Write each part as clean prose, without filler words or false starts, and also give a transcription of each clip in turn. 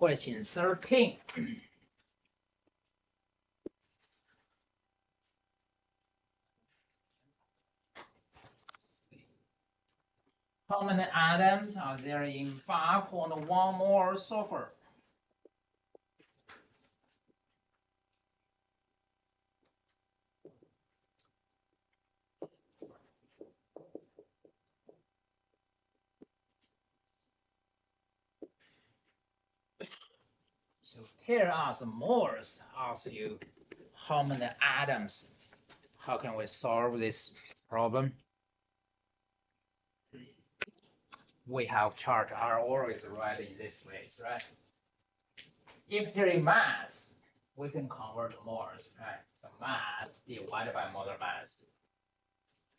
Question 13. How many atoms are there in 5.1 mole sulfur? So tell us moles, ask you how many atoms. How can we solve this problem? We have chart are always right in this place, right? If there is mass, we can convert to moles, right? So mass divided by molar mass.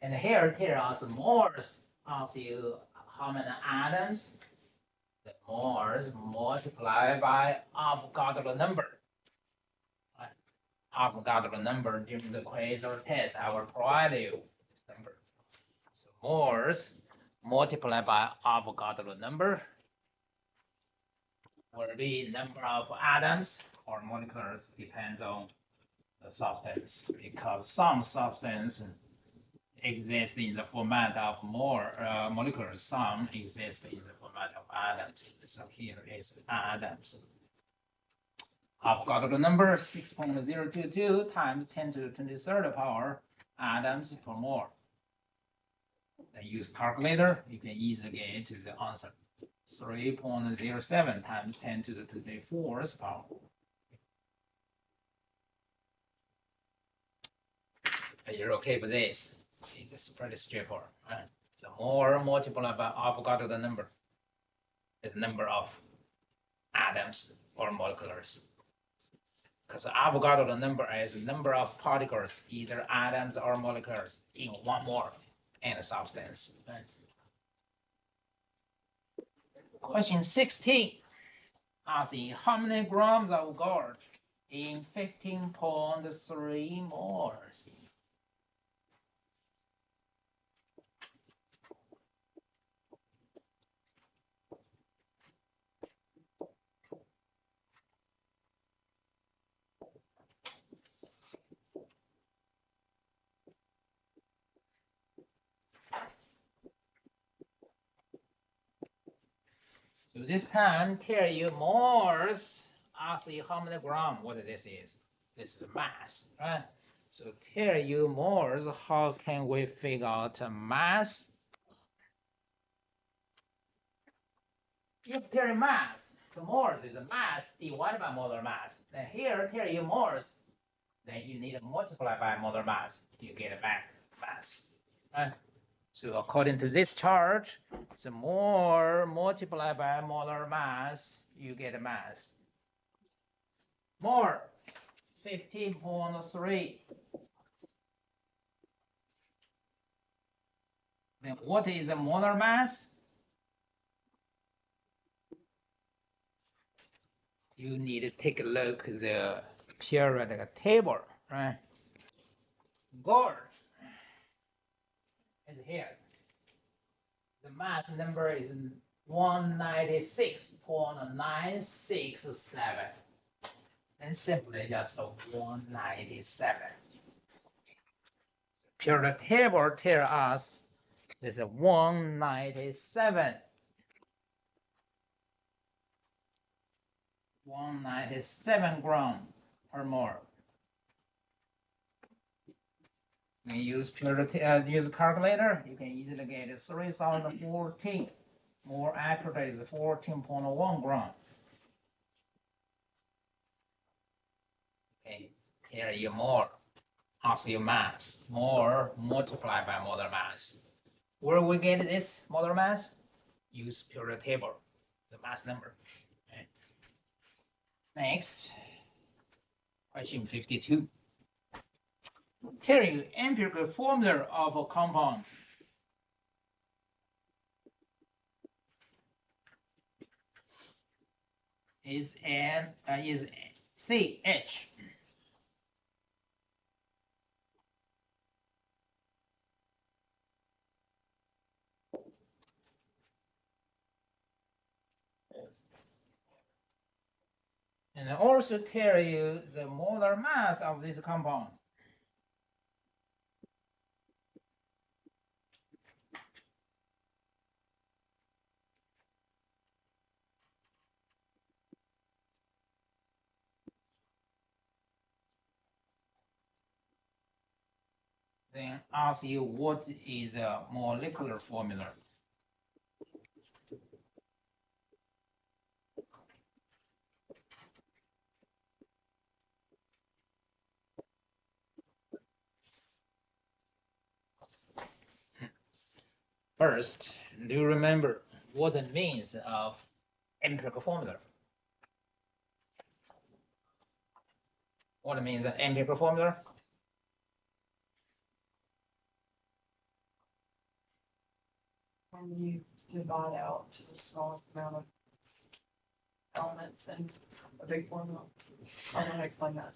And here tell us moles, ask you how many atoms. The moles multiplied by Avogadro number. Right? Avogadro number during the quiz or test, I will provide you this number. So moles multiplied by Avogadro number will be number of atoms or molecules depends on the substance, because some substance exist in the format of molecules, some exist in the format of atoms. So here is atoms. Avogadro number 6.022 times 10 to the 23rd power atoms per mole. Then use calculator, you can easily get to the answer. 3.07 times 10 to the 24th power. You're okay with this? It's pretty straightforward. Right? So mole multiplied by Avogadro number is number of atoms or molecules. Because Avogadro number is the number of particles, either atoms or molecules, in one mole in a substance. Right? Question 16. Asking how many grams of gold in 15.3 moles? So this time tell you moles, ask you how many grams, what this is. This is mass, right? So tell you moles, how can we figure out mass? If tell you mass, the moles is a mass divided by molar mass. Then here tell you moles, then you need to multiply by molar mass, you get a mass, right? So according to this chart, the more multiplied by molar mass, you get a mass. More 15.3. Then what is a molar mass? You need to take a look at the periodic table, right? Gold is here. The mass number is 196.967. And simply just 197. Periodic table tells us this is 197. 197 grams per mole. You use use calculator, you can easily get 3014. More accurate is 14.1 grams. Okay, here you more. Also your mass, more multiplied by molar mass. Where we get this molar mass? Use periodic table, the mass number. Okay. Next, question 52. Here you empirical formula of a compound. Is CH. And also tell you the molar mass of this compound. Then ask you what is a molecular formula. First, do you remember what it means of empirical formula? What means an empirical formula? When you divide out to the smallest amount of elements in a big formula. I don't know how to explain that.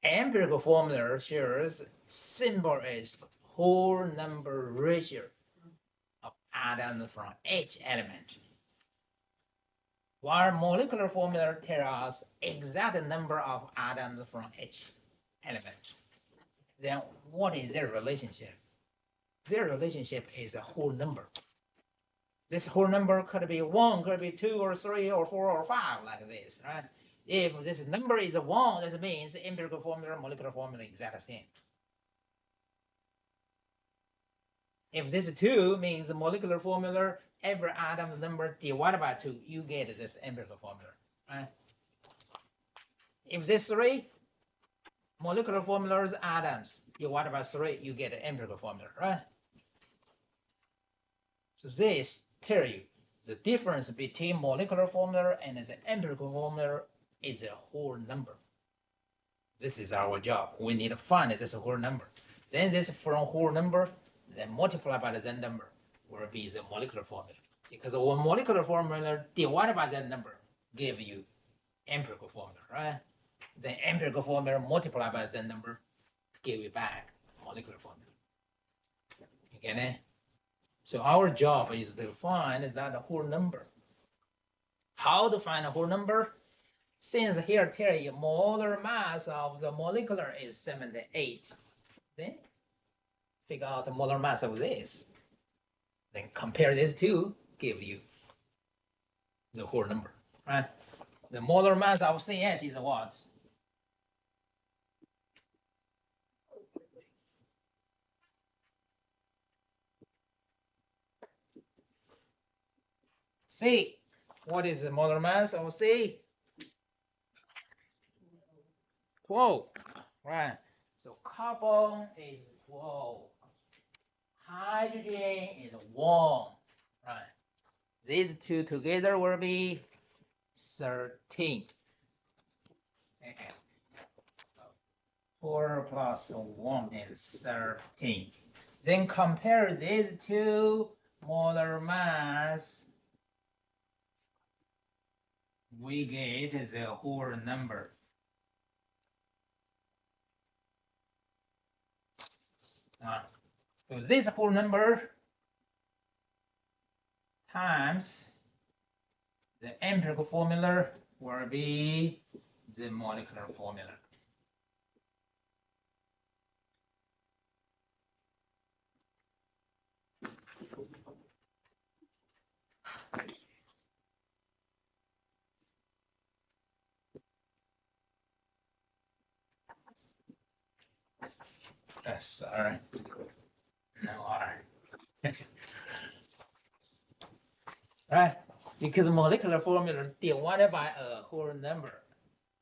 Empirical formula shows symbol is whole number ratio of atoms from each element. While molecular formula tells us exact number of atoms from each element. Then what is their relationship? Their relationship is a whole number. This whole number could be 1, could be 2 or 3 or 4 or 5, like this, right? If this number is 1, that means empirical formula, molecular formula is exact same. If this 2 means molecular formula, every atom number divided by 2, you get this empirical formula, right? If this 3, molecular formulas atoms divided by 3, you get an empirical formula, right? So this tell you the difference between molecular formula and the empirical formula is a whole number. This is our job. We need to find this whole number. Then this from whole number, then multiply by the number will be the molecular formula. Because one molecular formula divided by that number give you empirical formula, right? The empirical formula multiplied by that number give you back molecular formula. You get it? So our job is to find that whole number. How to find a whole number? Since here tell you molar mass of the molecular is 78, then figure out the molar mass of this. Then compare these two, give you the whole number, right? The molar mass of CH is what? C. What is the molar mass of C? 12, right? So carbon is 12. Hydrogen is 1, right? These two together will be 13. Okay. 4 plus 1 is 13. Then compare these two molar mass. We get the whole number. So this whole number times the empirical formula will be the molecular formula. Yes, all right. No, all right. Right? Because molecular formula divided by a whole number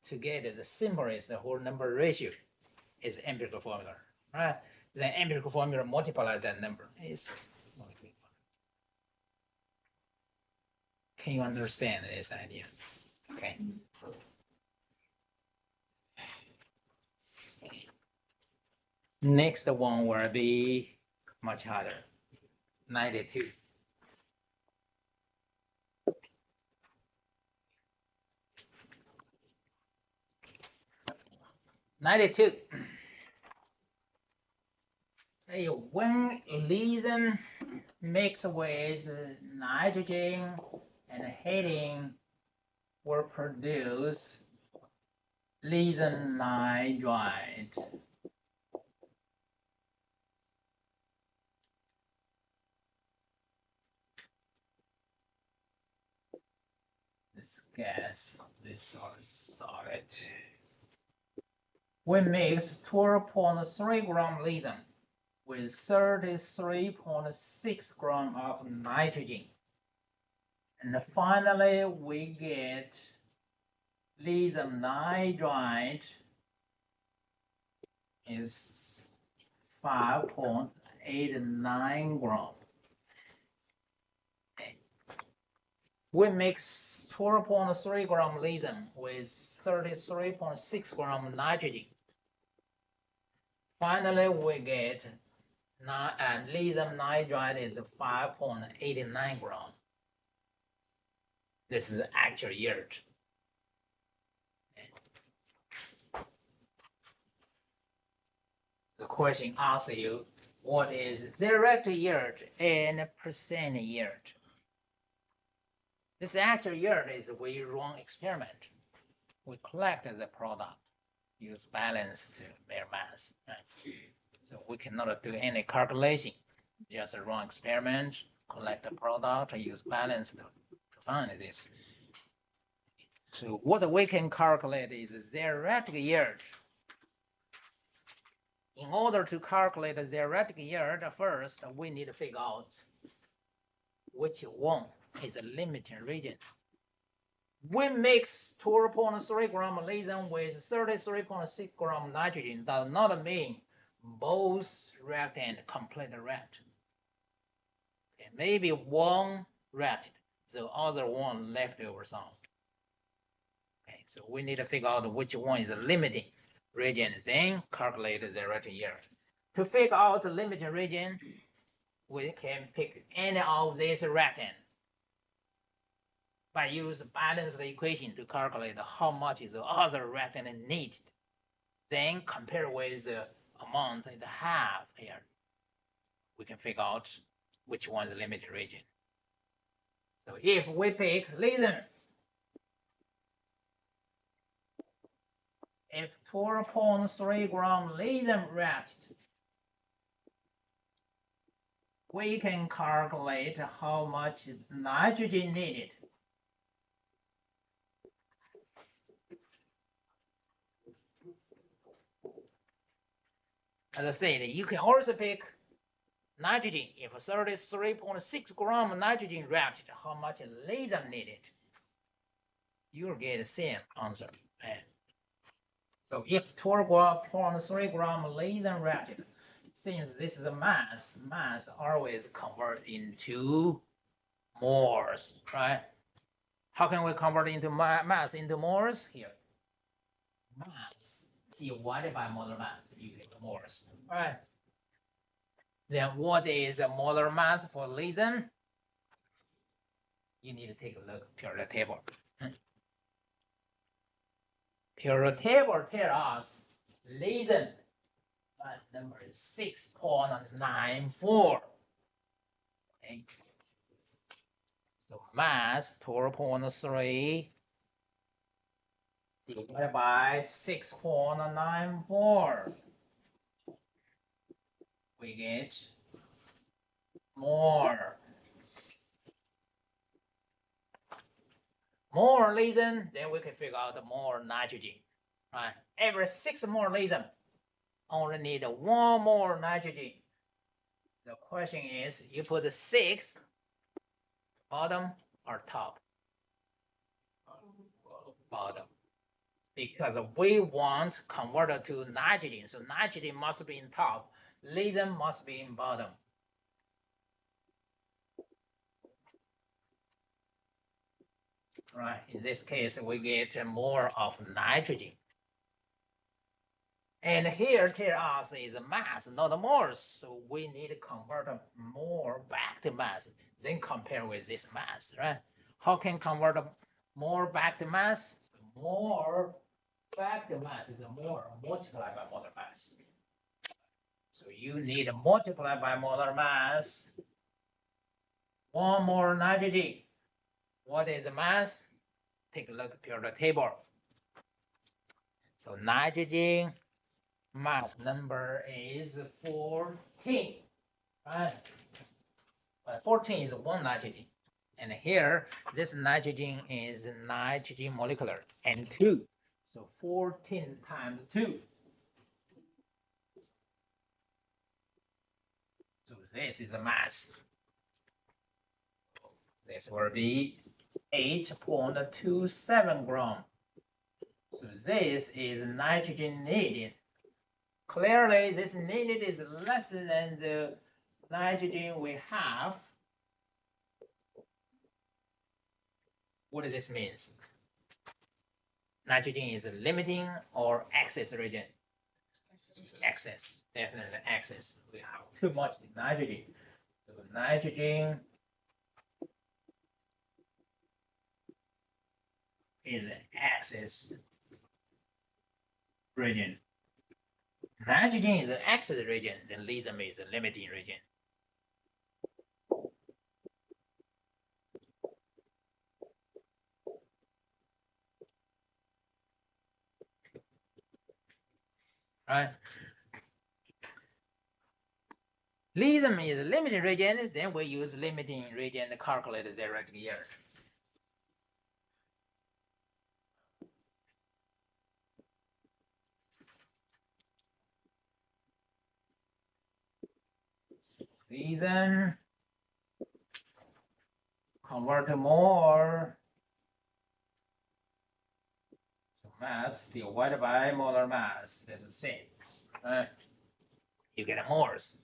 to get the symbol is the whole number ratio is empirical formula, right? The empirical formula multiplies that number is molecular. Can you understand this idea? Okay. Next one will be much harder. 92. 92. Hey, when lithium mixed with nitrogen and helium, will produce lithium nitride. This gas, this are solid. We mix 12.3 gram lithium with 33.6 gram of nitrogen. And finally, we get lithium nitride is 5.89 gram. Okay. We mix 12.3 gram lithium with 33.6 gram nitrogen. Finally, we get lithium nitride is 5.89 gram. This is the actual yield. The question asks you, what is direct yield and percent yield? This actual yield is we run experiment. We collect the product, use balance to their mass. So we cannot do any calculation, just run experiment, collect the product, use balance to find this. So what we can calculate is theoretical yield. In order to calculate the theoretical yield, first we need to figure out which one is a limiting region. We mix 12.3 gram lithium with 33.6 gram nitrogen does not mean both reactant complete react. Okay, maybe one reacted, the other one left over some. Okay, so we need to figure out which one is the limiting region, then calculate the theoretical yield. To figure out the limiting region, we can pick any of these reactants by using balanced equation to calculate how much is the other reactant needed. Then compare with the amount it have here. We can figure out which one is the limiting region. So if we pick lithium, if 12.3 gram lithium reacted, we can calculate how much nitrogen needed. As I said, you can also pick nitrogen. If 33.6 gram nitrogen reacted, how much lithium needed? You'll get the same answer. So if 12.3 gram lithium reacted, since this is a mass always convert into moles, right? How can we convert into mass into moles? Here, mass divided by molar mass, you get the moles, right? Then what is the molar mass for lithium? You need to take a look periodic table. Periodic table tells us lithium mass number is 6.94. Okay. So mass 12.3 divided by 6.94. We get more lithium, then we can figure out more nitrogen. Right? Every 6 more lithium, only need 1 more nitrogen. The question is, you put the 6 bottom or top? Bottom. Because we want converter to nitrogen, so nitrogen must be in top, lithium must be in bottom. Right, in this case, we get more of nitrogen. And here tell us is mass, not moles, so we need to convert more back to mass, then compare with this mass, right? How can convert more back to mass? More back to mass is more multiplied by molar mass. So you need to multiply by molar mass. 1 more nitrogen. What is the mass? take a look at periodic table. So nitrogen mass number is 14, right? 14 is one nitrogen. And here, this nitrogen is nitrogen molecular, N2. So 14 times 2. So this is the mass. This will be 8.27 gram. So this is nitrogen needed. Clearly, this needed is less than the nitrogen we have. What does this mean? Nitrogen is limiting or excess region? Excess, definitely excess. We have too much nitrogen. So nitrogen is an excess region. Nitrogen is an excess region, then lithium is a limiting region. Right? Lithium is a limiting region, then we use limiting region to calculate the theoretic yield. Lithium convert to more. So mass divided by molar mass, that's the same. You get moles.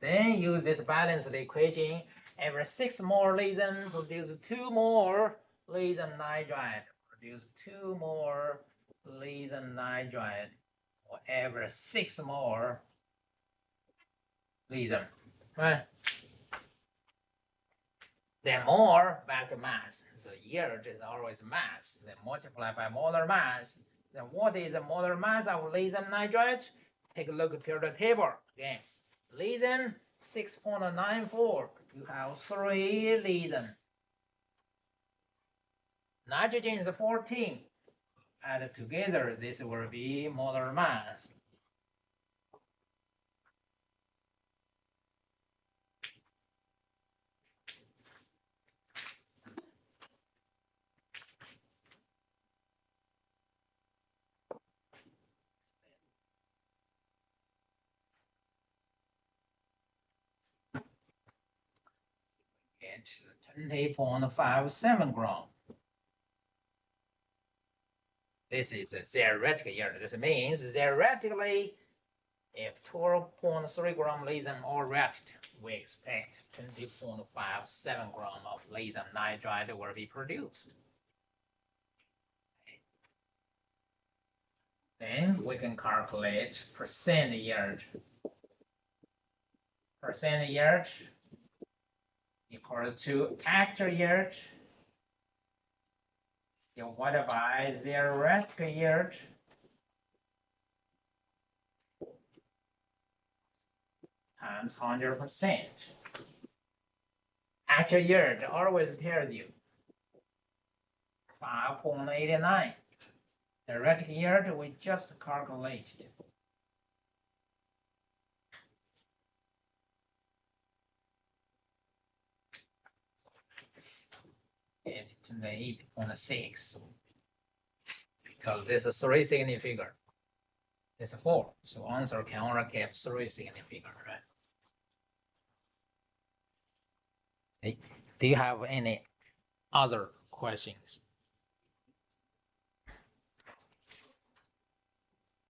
Then use this balanced equation. Every 6 more lithium produce 2 more lithium nitride. Produce 2 more lithium nitride. Or every 6 more lithium. Right? Then more back to mass. So yield is always mass. Then multiply by molar mass. Then what is the molar mass of lithium nitride? Take a look at periodic table again. Lithium 6.94. You have 3 lithium. Nitrogen is 14. Add together, this will be molar mass. Get 20.57 gram. This is a theoretical yield. This means theoretically, if 12.3 gram lithium are reacted, we expect 20.57 gram of lithium nitride will be produced. Then we can calculate percent yield. Percent yield equal to actual yield divided by theoretical yield times 100%. Actual yield always tells you 5.89. Theoretical yield we just calculated. It's 28.6. Because this is 3 significant figure. It's 4. So answer can only keep 3 significant figure, right? Okay. Do you have any other questions?